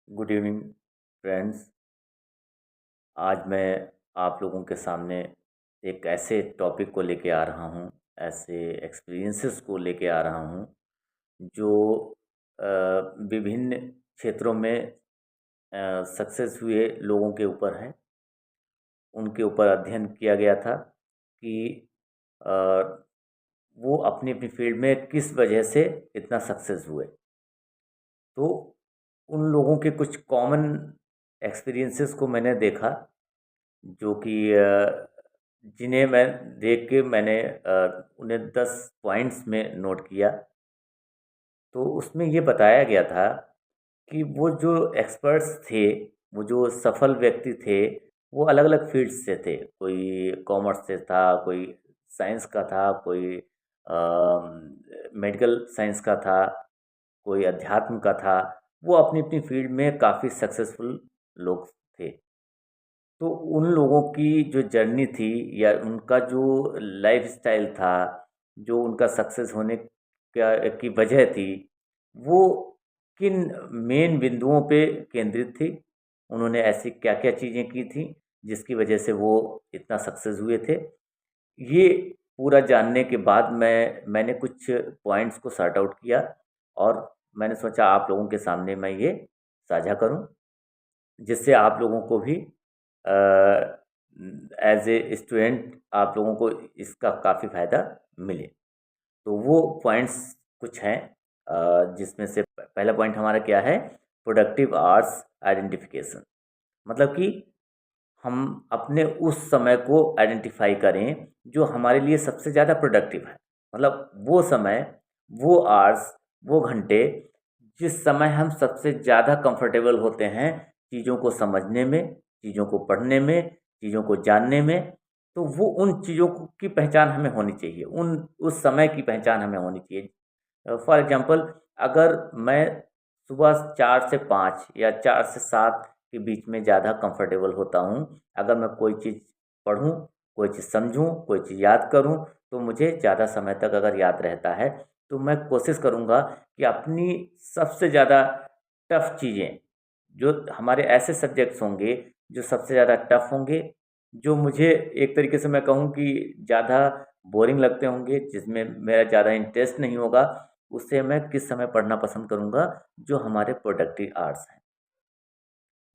Good evening friends. आज मैं आप लोगों के सामने एक ऐसे टॉपिक को लेके आ रहा हूँ, ऐसे एक्सपीरियंसेस को लेके आ रहा हूँ जो विभिन्न क्षेत्रों में सक्सेस हुए लोगों के ऊपर है। उनके ऊपर अध्ययन किया गया था कि अ, वो अपनी अपनी फील्ड में किस वजह से इतना सक्सेस हुए। तो उन लोगों के कुछ कॉमन एक्सपीरियंसेस को मैंने देखा, जो कि जिन्हें मैं देख के मैंने उन्हें 10 पॉइंट्स में नोट किया। तो उसमें ये बताया गया था कि वो जो एक्सपर्ट्स थे, वो जो सफल व्यक्ति थे, वो अलग-अलग फ़ील्ड्स से थे। कोई कॉमर्स से था, कोई साइंस का था, कोई मेडिकल साइंस का था, कोई अध्यात्म का था। वो अपनी-अपनी फ़ील्ड में काफ़ी सक्सेसफुल लोग थे। तो उन लोगों की जो जर्नी थी या उनका जो लाइफ़स्टाइल था, जो उनका सक्सेस होने का की वजह थी, वो किन मेन बिंदुओं पे केंद्रित थी। उन्होंने ऐसी क्या-क्या चीज़ें की थी, जिसकी वजह से वो इतना सक्सेस हुए थे। ये पूरा जानने के बाद मैंने कुछ पॉइंट्स को सॉर्ट आउट किया और मैंने सोचा आप लोगों के सामने मैं ये साझा करूं, जिससे आप लोगों को भी एज ए स्टूडेंट आप लोगों को इसका काफ़ी फ़ायदा मिले। तो वो पॉइंट्स कुछ हैं, जिसमें से पहला पॉइंट हमारा क्या है? Productive hours identification. मतलब कि हम अपने उस समय को आइडेंटिफाई करें जो हमारे लिए सबसे ज़्यादा प्रोडक्टिव है। मतलब वो समय, वो आवर्स, वो घंटे जिस समय हम सबसे ज़्यादा कंफर्टेबल होते हैं चीज़ों को समझने में, चीज़ों को पढ़ने में, चीज़ों को जानने में। तो वो उन चीज़ों की पहचान हमें होनी चाहिए, उन उस समय की पहचान हमें होनी चाहिए। फॉर एग्ज़ाम्पल, अगर मैं सुबह 4 से 5 या 4 से 7 के बीच में ज़्यादा कंफर्टेबल होता हूँ। अगर मैं कोई चीज़ पढ़ूँ, कोई चीज़ समझूँ, कोई चीज़ याद करूँ, तो मुझे ज़्यादा समय तक अगर याद रहता है, तो मैं कोशिश करूँगा कि अपनी सबसे ज़्यादा टफ़ चीज़ें, जो हमारे ऐसे सब्जेक्ट्स होंगे, जो सबसे ज़्यादा टफ़ होंगे, जो मुझे एक तरीके से मैं कहूँ कि ज़्यादा बोरिंग लगते होंगे, जिसमें मेरा ज़्यादा इंटरेस्ट नहीं होगा, उसे मैं किस समय पढ़ना पसंद करूँगा, जो हमारे प्रोडक्टिव आवर्स हैं।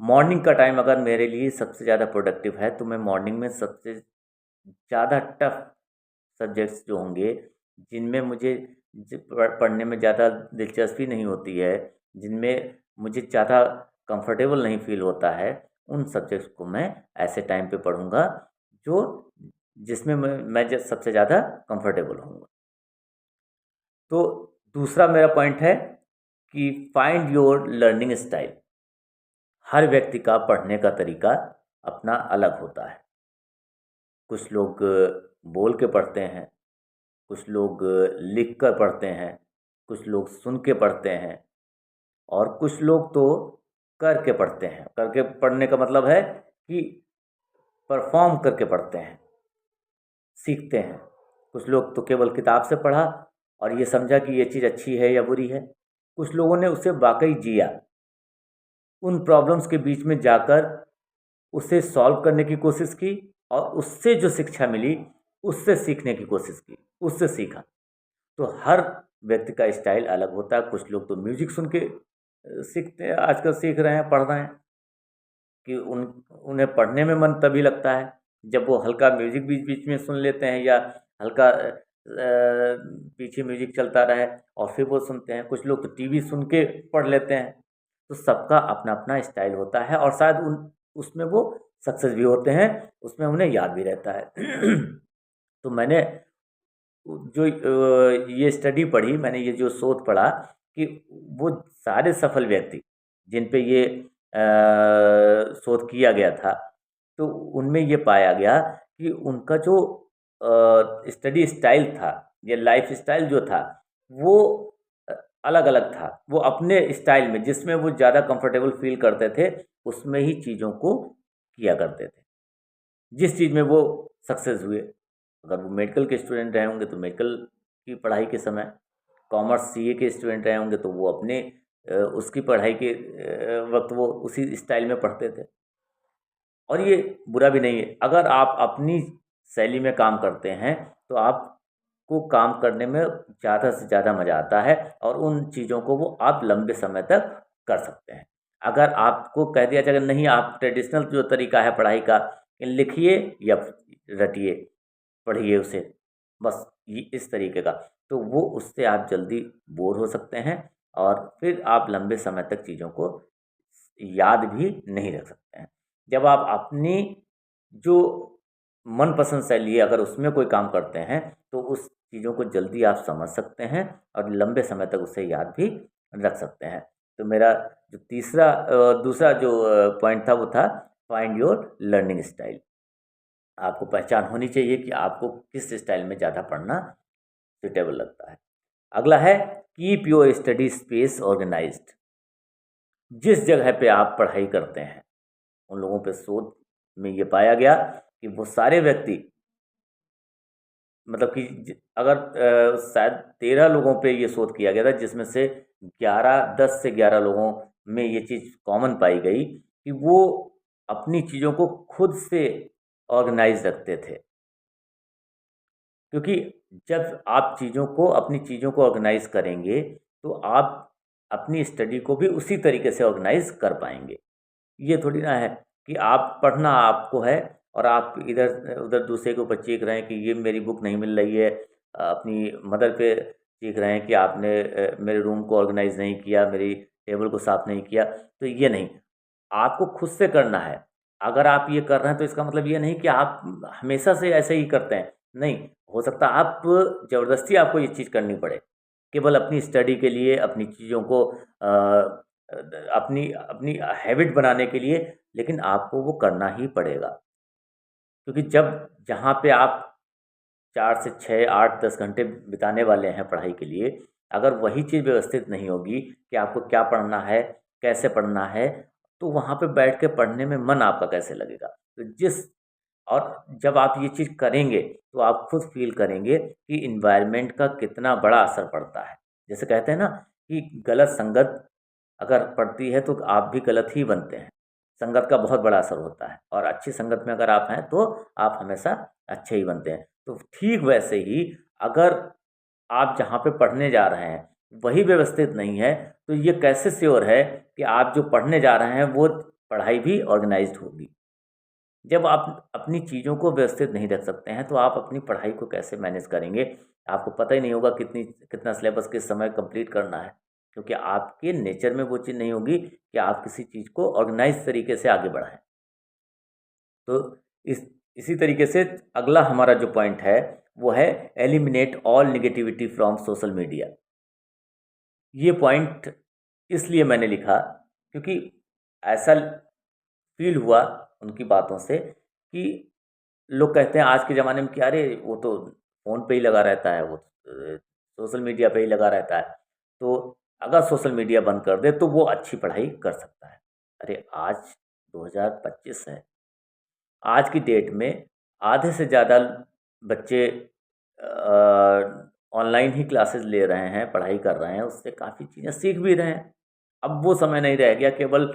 मॉर्निंग का टाइम अगर मेरे लिए सबसे ज़्यादा प्रोडक्टिव है, तो मैं मॉर्निंग में सबसे ज़्यादा टफ़ सब्जेक्ट्स जो होंगे, जिनमें मुझे पढ़ने में ज़्यादा दिलचस्पी नहीं होती है, जिनमें मुझे ज़्यादा कंफर्टेबल नहीं फ़ील होता है, उन सब्जेक्ट्स को मैं ऐसे टाइम पे पढ़ूँगा, जो जिसमें मैं सबसे ज़्यादा कंफर्टेबल होऊँगा। तो दूसरा मेरा पॉइंट है कि फाइंड योर लर्निंग स्टाइल। हर व्यक्ति का पढ़ने का तरीका अपना अलग होता है। कुछ लोग बोल के पढ़ते हैं, कुछ लोग लिख कर पढ़ते हैं, कुछ लोग सुन के पढ़ते हैं और कुछ लोग तो करके पढ़ते हैं। करके पढ़ने का मतलब है कि परफ़ॉर्म करके पढ़ते हैं, सीखते हैं। कुछ लोग तो केवल किताब से पढ़ा और ये समझा कि ये चीज़ अच्छी है या बुरी है। कुछ लोगों ने उसे वाक़ई जिया, उन प्रॉब्लम्स के बीच में जाकर उसे सॉल्व करने की कोशिश की और उससे जो शिक्षा मिली, उससे सीखने की कोशिश की, उससे सीखा। तो हर व्यक्ति का स्टाइल अलग होता है। कुछ लोग तो म्यूज़िक सुन के सीखते हैं, आजकल सीख रहे हैं, पढ़ रहे हैं कि उन्हें पढ़ने में मन तभी लगता है, जब वो हल्का म्यूज़िक बीच-बीच में सुन लेते हैं या हल्का पीछे म्यूज़िक चलता रहे और फिर वो सुनते हैं। कुछ लोग तो टीवी सुन के पढ़ लेते हैं। तो सबका अपना-अपना स्टाइल होता है और शायद उन उसमें वो सक्सेस भी होते हैं, उसमें उन्हें याद भी रहता है। तो मैंने जो ये स्टडी पढ़ी, मैंने ये जो शोध पढ़ा कि वो सारे सफल व्यक्ति जिन पे ये शोध किया गया था, तो उनमें ये पाया गया कि उनका जो स्टडी स्टाइल था या लाइफ स्टाइल जो था, वो अ, अलग-अलग था। वो अपने स्टाइल में जिसमें वो ज़्यादा कंफर्टेबल फ़ील करते थे, उसमें ही चीज़ों को किया करते थे। जिस चीज़ में वो सक्सेस हुए। अगर वो मेडिकल के स्टूडेंट रहे होंगे तो मेडिकल की पढ़ाई के समय, कॉमर्स सीए के स्टूडेंट रहे होंगे तो वो अपने उसकी पढ़ाई के वक्त वो उसी स्टाइल में पढ़ते थे। और ये बुरा भी नहीं है, अगर आप अपनी शैली में काम करते हैं तो आपको काम करने में ज़्यादा से ज़्यादा मज़ा आता है और उन चीज़ों को वो आप लंबे समय तक कर सकते हैं। अगर आपको कह दिया जाए नहीं, आप ट्रेडिशनल जो तरीका है पढ़ाई का, लिखिए या रटिए, पढ़िए उसे, बस ये इस तरीके का, तो वो उससे आप जल्दी बोर हो सकते हैं और फिर आप लंबे समय तक चीज़ों को याद भी नहीं रख सकते हैं। जब आप अपनी जो मनपसंद शैली है अगर उसमें कोई काम करते हैं तो उस चीज़ों को जल्दी आप समझ सकते हैं और लंबे समय तक उसे याद भी रख सकते हैं। तो मेरा जो दूसरा जो पॉइंट था वो था फाइंड योर लर्निंग स्टाइल। आपको पहचान होनी चाहिए कि आपको किस स्टाइल में ज़्यादा पढ़ना सुटेबल लगता है। अगला है keep your study space organised. जिस जगह पे आप पढ़ाई करते हैं उन लोगों पे शोध में ये पाया गया कि वो सारे व्यक्ति, मतलब कि अगर शायद 13 लोगों पे ये शोध किया गया था जिसमें से 10 से 11 लोगों में ये चीज़ कॉमन पाई गई कि वो अपनी चीज़ों को खुद से ऑर्गेनाइज रखते थे। क्योंकि जब आप अपनी चीज़ों को ऑर्गेनाइज करेंगे तो आप अपनी स्टडी को भी उसी तरीके से ऑर्गेनाइज कर पाएंगे। ये थोड़ी ना है कि आप पढ़ना आपको है और आप इधर उधर दूसरे के ऊपर चीख रहे हैं कि ये मेरी बुक नहीं मिल रही है, अपनी मदर पे चीख रहे हैं कि आपने मेरे रूम को ऑर्गेनाइज नहीं किया, मेरी टेबल को साफ नहीं किया। तो ये नहीं, आपको खुद से करना है। अगर आप ये कर रहे हैं तो इसका मतलब ये नहीं कि आप हमेशा से ऐसे ही करते हैं, नहीं। हो सकता है आप ज़बरदस्ती आपको ये चीज़ करनी पड़े, केवल अपनी स्टडी के लिए, अपनी चीज़ों को अपनी अपनी हैबिट बनाने के लिए, लेकिन आपको वो करना ही पड़ेगा। क्योंकि जब जहाँ पे आप 4 से 6, 8, 10 घंटे बिताने वाले हैं पढ़ाई के लिए, अगर वही चीज़ व्यवस्थित नहीं होगी कि आपको क्या पढ़ना है, कैसे पढ़ना है, तो वहाँ पे बैठ के पढ़ने में मन आपका कैसे लगेगा? तो जिस और जब आप ये चीज़ करेंगे, तो आप खुद फ़ील करेंगे कि एनवायरनमेंट का कितना बड़ा असर पड़ता है। जैसे कहते हैं ना कि गलत संगत अगर पड़ती है, तो आप भी गलत ही बनते हैं। संगत का बहुत बड़ा असर होता है और अच्छी संगत में अगर आप हैं, तो आप हमेशा अच्छे ही बनते हैं। तो ठीक वैसे ही अगर आप जहाँ पे पढ़ने जा रहे हैं, वही व्यवस्थित नहीं है, तो ये कैसे श्योर है कि आप जो पढ़ने जा रहे हैं, वो पढ़ाई भी ऑर्गेनाइज़्ड होगी? जब आप अपनी चीज़ों को व्यवस्थित नहीं रख सकते हैं, तो आप अपनी पढ़ाई को कैसे मैनेज करेंगे? आपको पता ही नहीं होगा कितना सिलेबस किस समय कंप्लीट करना है, क्योंकि आपके नेचर में वो चीज़ नहीं होगी कि आप किसी चीज़ को ऑर्गेनाइज़ तरीके से आगे बढ़ाएँ। तो इस इसी तरीके से अगला हमारा जो पॉइंट है, वो है eliminate all negativity from social media. ये पॉइंट इसलिए मैंने लिखा क्योंकि ऐसा फ़ील हुआ उनकी बातों से कि लोग कहते हैं आज के ज़माने में कि अरे वो तो फ़ोन पे ही लगा रहता है, वो सोशल मीडिया पे ही लगा रहता है। तो अगर सोशल मीडिया बंद कर दे तो वो अच्छी पढ़ाई कर सकता है। अरे आज 2025 है। आज की डेट में आधे से ज़्यादा बच्चे ऑनलाइन ही क्लासेस ले रहे हैं, पढ़ाई कर रहे हैं, उससे काफ़ी चीज़ें सीख भी रहे हैं। अब वो समय नहीं रह गया केवल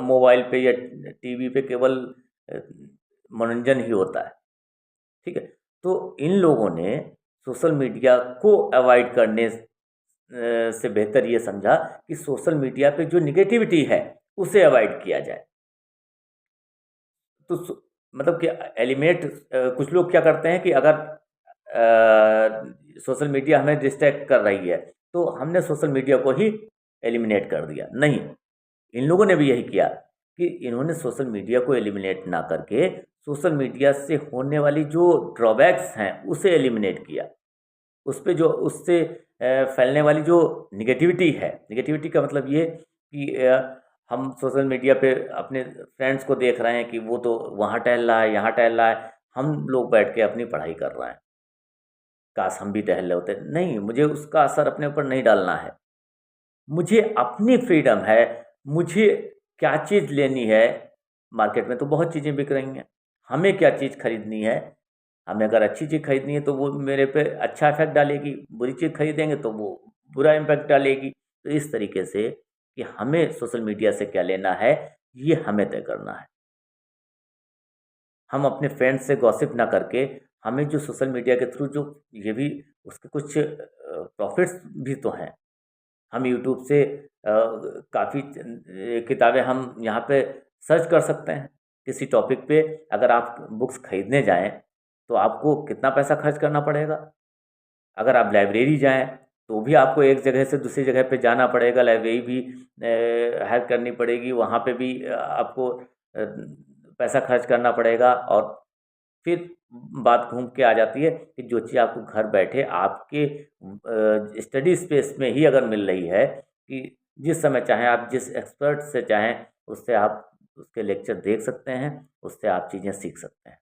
मोबाइल पे या टीवी पे केवल अ, मनोरंजन ही होता है, ठीक है? तो इन लोगों ने सोशल मीडिया को अवॉइड करने से बेहतर ये समझा कि सोशल मीडिया पे जो नेगेटिविटी है, उसे अवॉइड किया जाए। तो मतलब कि कुछ लोग क्या करते हैं कि अगर सोशल मीडिया हमें डिस्ट्रैक्ट कर रही है, तो हमने सोशल मीडिया को ही एलिमिनेट कर दिया। नहीं, इन लोगों ने भी यही किया कि इन्होंने सोशल मीडिया को एलिमिनेट ना करके सोशल मीडिया से होने वाली जो ड्रॉबैक्स हैं, उसे एलिमिनेट किया। उस पे जो उससे फैलने वाली जो नेगेटिविटी है, नेगेटिविटी का मतलब ये कि हम सोशल मीडिया पे अपने फ्रेंड्स को देख रहे हैं कि वो तो वहाँ टहल रहा है, यहाँ टहल रहा है, हम लोग बैठ के अपनी पढ़ाई कर रहे हैं। काश हम भी टहल रहे होते। नहीं, मुझे उसका असर अपने ऊपर नहीं डालना है। मुझे अपनी फ्रीडम है, मुझे क्या चीज़ लेनी है, मार्केट में तो बहुत चीज़ें बिक रही हैं। हमें क्या चीज़ खरीदनी है, हमें अगर अच्छी चीज़ खरीदनी है तो वो मेरे पे अच्छा इफ़ेक्ट डालेगी, बुरी चीज़ खरीदेंगे तो वो बुरा इम्पैक्ट डालेगी। तो इस तरीके से कि हमें सोशल मीडिया से क्या लेना है, ये हमें तय करना है। हम अपने फ्रेंड से गॉसिप ना करके हमें जो सोशल मीडिया के थ्रू जो ये भी उसके कुछ प्रॉफिट्स भी तो हैं। हम यूट्यूब से काफ़ी किताबें हम यहाँ पे सर्च कर सकते हैं। किसी टॉपिक पे अगर आप बुक्स खरीदने जाएँ तो आपको कितना पैसा खर्च करना पड़ेगा। अगर आप लाइब्रेरी जाएँ तो भी आपको एक जगह से दूसरी जगह पे जाना पड़ेगा, लाइब्रेरी भी हायर करनी पड़ेगी, वहाँ पे भी आपको पैसा खर्च करना पड़ेगा। और फिर बात घूम के आ जाती है कि जो चीज़ आपको घर बैठे आपके स्टडी स्पेस में ही अगर मिल रही है कि जिस समय चाहें आप जिस एक्सपर्ट से चाहें उससे आप उसके लेक्चर देख सकते हैं, उससे आप चीज़ें सीख सकते हैं।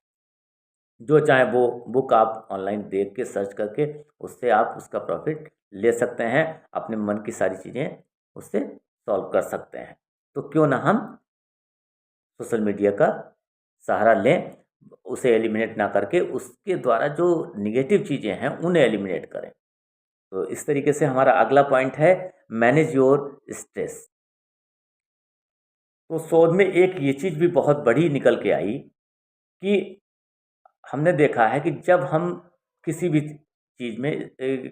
जो चाहे वो बुक आप ऑनलाइन देख के सर्च करके उससे आप उसका प्रॉफिट ले सकते हैं, अपने मन की सारी चीज़ें उससे सॉल्व कर सकते हैं। तो क्यों ना हम सोशल मीडिया का सहारा लें, उसे एलिमिनेट ना करके उसके द्वारा जो नेगेटिव चीज़ें हैं उन्हें एलिमिनेट करें। तो इस तरीके से हमारा अगला पॉइंट है मैनेज योर स्ट्रेस। तो शोध में एक ये चीज़ भी बहुत बड़ी निकल के आई कि हमने देखा है कि जब हम किसी भी चीज़ में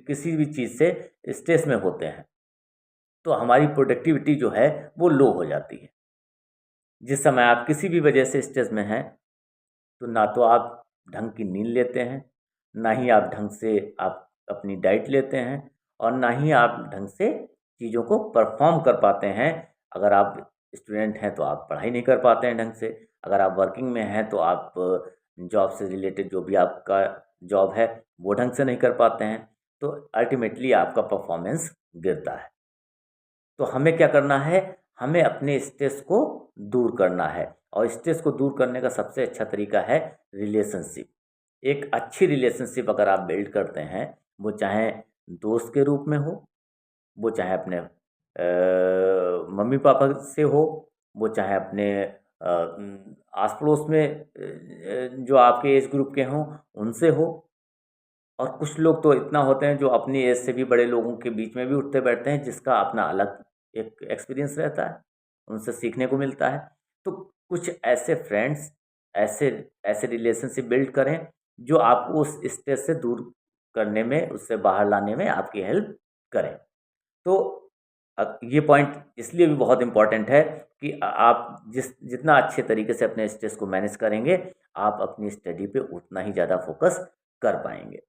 किसी भी चीज़ से स्ट्रेस में होते हैं तो हमारी प्रोडक्टिविटी जो है वो लो हो जाती है। जिस समय आप किसी भी वजह से स्ट्रेस में हैं तो ना तो आप ढंग की नींद लेते हैं, ना ही आप ढंग से आप अपनी डाइट लेते हैं और ना ही आप ढंग से चीज़ों को परफ़ॉर्म कर पाते हैं। अगर आप स्टूडेंट हैं तो आप पढ़ाई नहीं कर पाते हैं ढंग से, अगर आप वर्किंग में हैं तो आप जॉब से रिलेटेड जो भी आपका जॉब है वो ढंग से नहीं कर पाते हैं, तो अल्टीमेटली आपका परफ़ॉर्मेंस गिरता है। तो हमें क्या करना है, हमें अपने स्ट्रेस को दूर करना है और स्ट्रेस को दूर करने का सबसे अच्छा तरीका है रिलेशनशिप। एक अच्छी रिलेशनशिप अगर आप बिल्ड करते हैं, वो चाहे दोस्त के रूप में हो, वो चाहे अपने मम्मी पापा से हो, वो चाहे अपने आस पड़ोस में जो आपके एज ग्रुप के हों उनसे हो। और कुछ लोग तो इतना होते हैं जो अपनी एज से भी बड़े लोगों के बीच में भी उठते बैठते हैं, जिसका अपना अलग एक एक्सपीरियंस रहता है, उनसे सीखने को मिलता है। तो कुछ ऐसे फ्रेंड्स, ऐसे ऐसे रिलेशनशिप बिल्ड करें जो आपको उस स्ट्रेस से दूर करने में, उससे बाहर लाने में आपकी हेल्प करें। तो ये पॉइंट इसलिए भी बहुत इम्पोर्टेंट है कि आप जितना अच्छे तरीके से अपने स्ट्रेस को मैनेज करेंगे, आप अपनी स्टडी पे उतना ही ज़्यादा फोकस कर पाएंगे।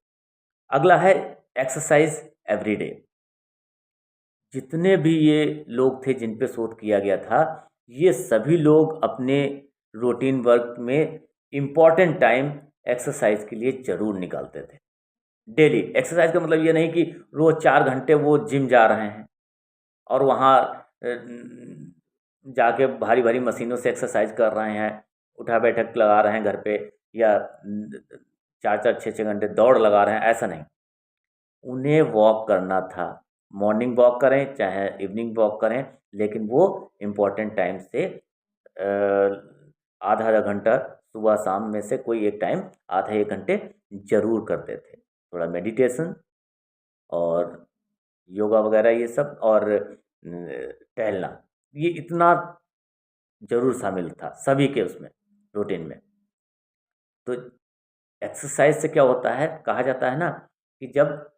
अगला है एक्सरसाइज एवरीडे। जितने भी ये लोग थे जिन पे शोध किया गया था, ये सभी लोग अपने रूटीन वर्क में इम्पॉर्टेंट टाइम एक्सरसाइज के लिए ज़रूर निकालते थे। डेली एक्सरसाइज का मतलब ये नहीं कि रोज़ 4 घंटे वो जिम जा रहे हैं और वहाँ जाके भारी भारी मशीनों से एक्सरसाइज कर रहे हैं, उठा बैठक लगा रहे हैं घर पे, या 4 4 6 6 घंटे दौड़ लगा रहे हैं, ऐसा नहीं। उन्हें वॉक करना था। मॉर्निंग वॉक करें चाहे इवनिंग वॉक करें, लेकिन वो इम्पोर्टेंट टाइम से आधा आधा घंटा सुबह शाम में से कोई एक टाइम आधा एक घंटे ज़रूर करते थे। थोड़ा मेडिटेशन और योगा वगैरह ये सब और टहलना, ये इतना ज़रूर शामिल था सभी के उसमें रूटीन में। तो एक्सरसाइज से क्या होता है, कहा जाता है ना कि जब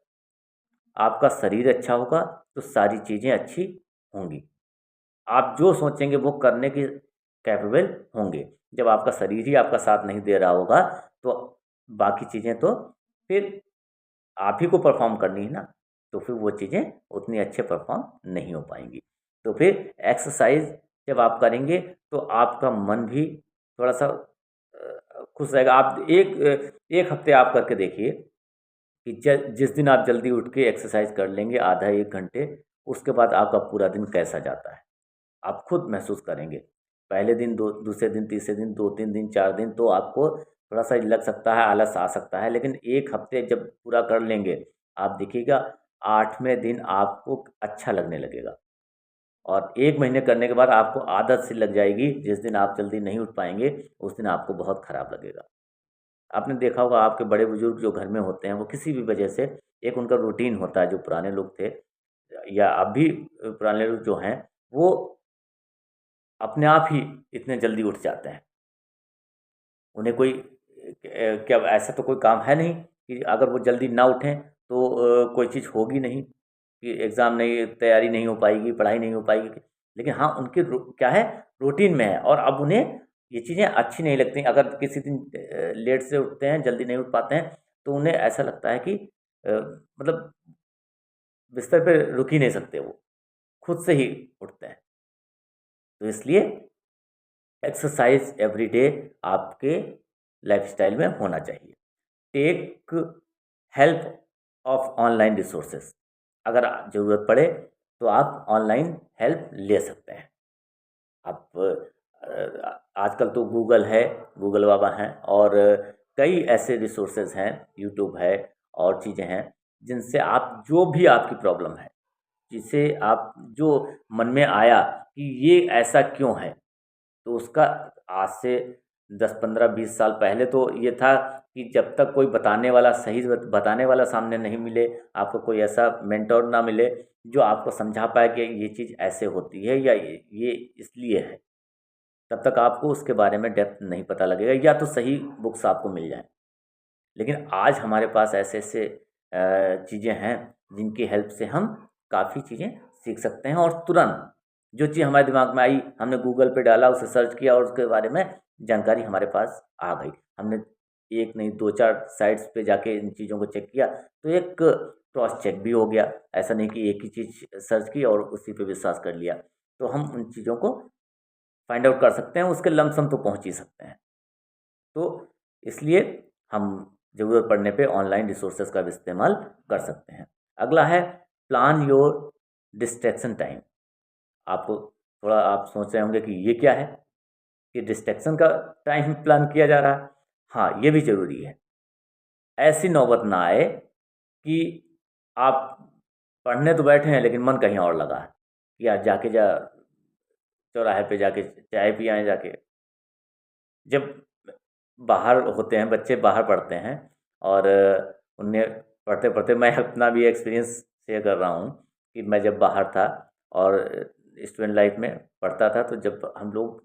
आपका शरीर अच्छा होगा तो सारी चीज़ें अच्छी होंगी। आप जो सोचेंगे वो करने के कैपेबल होंगे। जब आपका शरीर ही आपका साथ नहीं दे रहा होगा तो बाकी चीज़ें तो फिर आप ही को परफ़ॉर्म करनी है ना, तो फिर वो चीज़ें उतनी अच्छे परफ़ॉर्म नहीं हो पाएँगी। तो फिर एक्सरसाइज़ जब आप करेंगे तो आपका मन भी थोड़ा-सा खुश रहेगा। आप एक हफ़्ते आप करके देखिए कि जिस दिन आप जल्दी उठ के एक्सरसाइज कर लेंगे आधा 1 घंटे, उसके बाद आपका पूरा दिन कैसा जाता है, आप खुद महसूस करेंगे। पहले दिन, दो दूसरे दिन, तीसरे दिन, 2-3 दिन, 4 दिन तो आपको थोड़ा-सा लग सकता है, आलस आ सकता है, लेकिन 1 हफ्ते जब पूरा कर लेंगे, आप देखिएगा 8वें दिन आपको अच्छा लगने लगेगा। और 1 महीने करने के बाद आपको आदत सी लग जाएगी, जिस दिन आप जल्दी नहीं उठ पाएँगे, उस दिन आपको बहुत खराब लगेगा। आपने देखा होगा आपके बड़े-बुजुर्ग जो घर में होते हैं, वो किसी भी वजह से एक उनका रूटीन होता है, जो पुराने लोग थे या अब भी पुराने लोग जो हैं, वो अपने आप ही इतने जल्दी उठ जाते हैं। उन्हें कोई क्या ऐसा तो कोई काम है नहीं कि अगर वो जल्दी ना उठें तो कोई चीज़ होगी नहीं, कि एग्ज़ाम नहीं, तैयारी नहीं हो पाएगी, पढ़ाई नहीं हो पाएगी। लेकिन हाँ, उनके क्या है, रूटीन में है, और अब उन्हें ये चीज़ें अच्छी नहीं लगती। अगर किसी दिन लेट से उठते हैं, जल्दी नहीं उठ पाते हैं, तो उन्हें ऐसा लगता है कि मतलब बिस्तर पे रुक ही नहीं सकते वो, खुद से ही उठते हैं। तो इसलिए एक्सरसाइज एवरीडे आपके लाइफस्टाइल में होना चाहिए। Take help of online resources, अगर ज़रूरत पड़े तो आप ऑनलाइन हेल्प ले सकते हैं। आप आजकल तो गूगल है, गूगल बाबा हैं, और कई ऐसे रिसोर्सेज हैं, यूट्यूब है और चीज़ें हैं, जिनसे आप जो भी आपकी प्रॉब्लम है, जिसे आप जो मन में आया कि ये ऐसा क्यों है, तो उसका आज से 10, 15, 20 साल पहले तो ये था कि जब तक कोई बताने वाला, सही बताने वाला सामने नहीं मिले, आपको कोई ऐसा मेंटर ना मिले जो आपको समझा पाए कि ये चीज़ ऐसे होती है या ये इसलिए है, तब तक आपको उसके बारे में डेप्थ नहीं पता लगेगा, या तो सही बुक्स आपको मिल जाएँ। लेकिन आज हमारे पास ऐसे-ऐसे चीज़ें हैं जिनकी हेल्प से हम काफ़ी चीज़ें सीख सकते हैं, और तुरंत जो चीज़ हमारे दिमाग में आई, हमने गूगल पे डाला, उसे सर्च किया और उसके बारे में जानकारी हमारे पास आ गई। हमने एक नहीं 2-4 साइट्स पे जाके इन चीज़ों को चेक किया, तो एक क्रॉस चेक भी हो गया। ऐसा नहीं कि एक ही चीज़ सर्च की और उसी पे विश्वास कर लिया। तो हम उन चीज़ों को फाइंड आउट कर सकते हैं, उसके लमसम तो पहुँच ही सकते हैं। तो इसलिए हम ज़रूरत पड़ने पे ऑनलाइन रिसोर्सेज का भी इस्तेमाल कर सकते हैं। अगला है प्लान योर डिस्ट्रैक्शन टाइम। आपको थोड़ा आप सोच रहे होंगे कि ये क्या है, कि डिस्ट्रैक्शन का टाइम प्लान किया जा रहा है। हाँ, ये भी ज़रूरी है। ऐसी नौबत ना आए कि आप पढ़ने तो बैठे हैं लेकिन मन कहीं और लगा है, कि आज जाके चौराहे पे जाके चाय पी आएँ जाके। जब बाहर होते हैं बच्चे, बाहर पढ़ते हैं, और उन्हें पढ़ते-पढ़ते मैं अपना भी एक्सपीरियंस शेयर कर रहा हूँ कि मैं जब बाहर था और स्टूडेंट लाइफ में पढ़ता था, तो जब हम लोग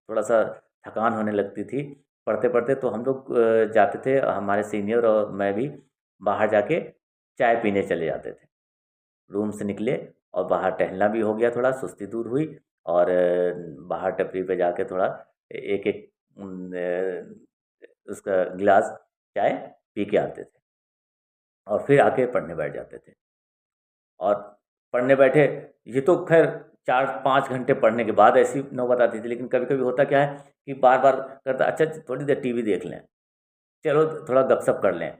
थोड़ा-सा थकान होने लगती थी पढ़ते-पढ़ते, तो हम लोग जाते थे, हमारे सीनियर और मैं भी बाहर जाके चाय पीने चले जाते थे। रूम से निकले और बाहर टहलना भी हो गया, थोड़ा सुस्ती दूर हुई, और बाहर टपरी पे जाके थोड़ा एक-एक उसका गिलास चाय पी के आते थे, और फिर आके पढ़ने बैठ जाते थे। और पढ़ने बैठे, ये तो ख़ैर 4-5 घंटे पढ़ने के बाद ऐसी नौबत आती थी, लेकिन कभी-कभी होता क्या है कि बार-बार करता, अच्छा थोड़ी देर टीवी देख लें, चलो थोड़ा गपशप कर लें।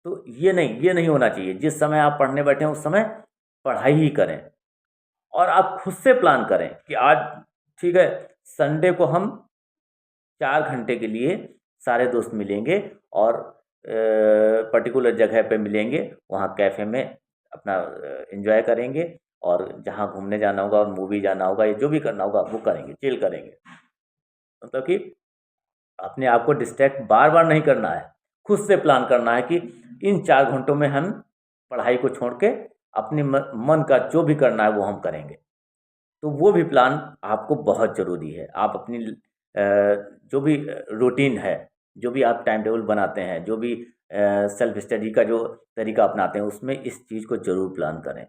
तो ये नहीं होना चाहिए। जिस समय आप पढ़ने बैठे हैं उस समय पढ़ाई ही करें, और आप खुद से प्लान करें कि आज ठीक है, संडे को हम 4 घंटे के लिए सारे दोस्त मिलेंगे, और पर्टिकुलर जगह पे मिलेंगे, वहाँ कैफ़े में अपना एन्जॉय करेंगे, और जहाँ घूमने जाना होगा और मूवी जाना होगा या जो भी करना होगा वो करेंगे, चिल करेंगे। मतलब कि अपने आप को डिस्ट्रैक्ट बार-बार नहीं करना है। खुद से प्लान करना है कि इन 4 घंटों में हम पढ़ाई को छोड़ के अपने मन का जो भी करना है वो हम करेंगे। तो वो भी प्लान आपको बहुत ज़रूरी है। आप अपनी जो भी रूटीन है, जो भी आप टाइम टेबल बनाते हैं, जो भी सेल्फ स्टडी का जो तरीका अपनाते हैं, उसमें इस चीज़ को ज़रूर प्लान करें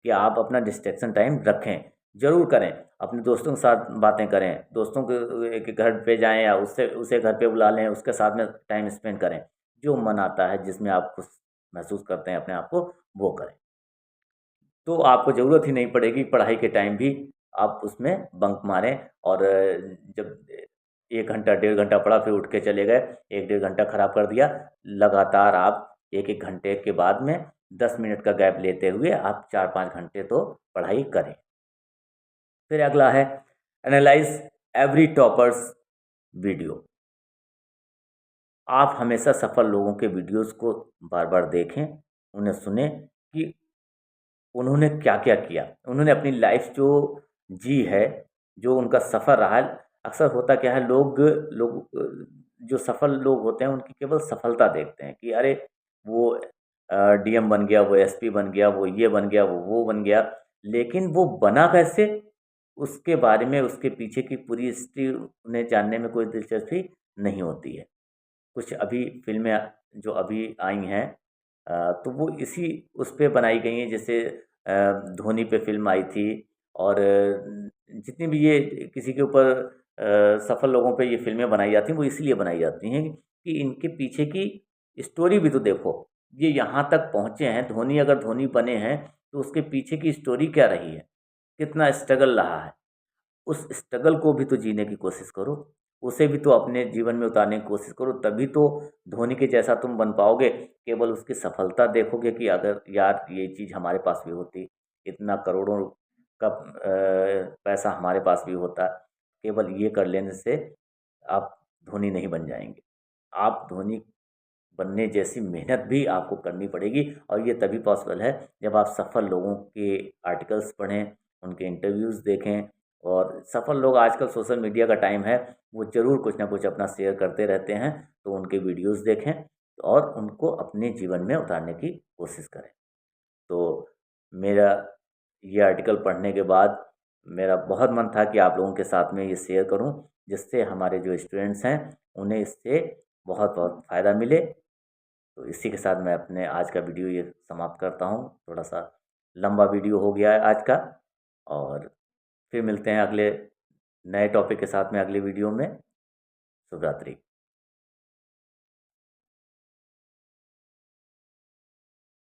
कि आप अपना डिस्ट्रैक्शन टाइम रखें, ज़रूर करें। अपने दोस्तों के साथ बातें करें, दोस्तों के घर पे जाएँ या उससे उसे घर पे बुला लें, उसके साथ में टाइम स्पेंड करें। जो मन आता है, जिसमें आप खुश महसूस करते हैं अपने आप को, वो करें। तो आपको ज़रूरत ही नहीं पड़ेगी पढ़ाई के टाइम भी आप उसमें बंक मारें, और जब 1 घंटा, 1.5 घंटा पढ़ा फिर उठ के चले गए, 1 डेढ़ घंटा खराब कर दिया। लगातार आप 1-1 घंटे के बाद में 10 मिनट का गैप लेते हुए आप 4-5 घंटे तो पढ़ाई करें। फिर अगला है एनालाइज़ एवरी टॉपर्स वीडियो। आप हमेशा सफल लोगों के वीडियोज़ को बार-बार देखें, उन्हें सुनें कि उन्होंने क्या-क्या किया? उन्होंने अपनी लाइफ़ जो जी है, जो उनका सफ़र रहा है। अक्सर होता क्या है, लोग लोग जो सफल लोग होते हैं उनकी केवल सफलता देखते हैं कि अरे वो डीएम बन गया, वो एसपी बन गया, वो ये बन गया, वो बन गया। लेकिन वो बना कैसे? उसके बारे में, उसके पीछे की पूरी हिस्ट्री उन्हें जानने में कोई दिलचस्पी नहीं होती है। कुछ अभी फ़िल्में जो अभी आई हैं तो वो इसी उस पे बनाई गई हैं, जैसे धोनी पे फ़िल्म आई थी, और जितनी भी ये किसी के ऊपर सफल लोगों पे ये फ़िल्में बनाई जाती हैं, वो इसलिए बनाई जाती हैं कि इनके पीछे की स्टोरी भी तो देखो। ये यहाँ तक पहुँचे हैं, धोनी अगर धोनी बने हैं, तो उसके पीछे की स्टोरी क्या रही है? कितना स्ट्रगल रहा है? उस स्ट्रगल को भी तो जीने की कोशिश करो, उसे भी तो अपने जीवन में उतारने की कोशिश करो, तभी तो धोनी के जैसा तुम बन पाओगे। केवल उसकी सफलता देखोगे कि अगर यार ये चीज़ हमारे पास भी होती, इतना करोड़ों का पैसा हमारे पास भी होता, केवल ये कर लेने से आप धोनी नहीं बन जाएंगे। आप धोनी बनने जैसी मेहनत भी आपको करनी पड़ेगी, और ये तभी पॉसिबल है जब आप सफल लोगों के आर्टिकल्स पढ़ें, उनके इंटरव्यूज़ देखें। और सफल लोग, आजकल सोशल मीडिया का टाइम है, वो ज़रूर कुछ ना कुछ अपना शेयर करते रहते हैं, तो उनके वीडियोज़ देखें और उनको अपने जीवन में उतारने की कोशिश करें। तो मेरा ये आर्टिकल पढ़ने के बाद मेरा बहुत मन था कि आप लोगों के साथ में ये शेयर करूं, जिससे हमारे जो स्टूडेंट्स हैं उन्हें इससे बहुत बहुत फ़ायदा मिले। तो इसी के साथ मैं अपने आज का वीडियो ये समाप्त करता हूँ। थोड़ा सा लंबा वीडियो हो गया है आज का, और फिर मिलते हैं अगले नए टॉपिक के साथ में अगले वीडियो में। शुभ रात्रि।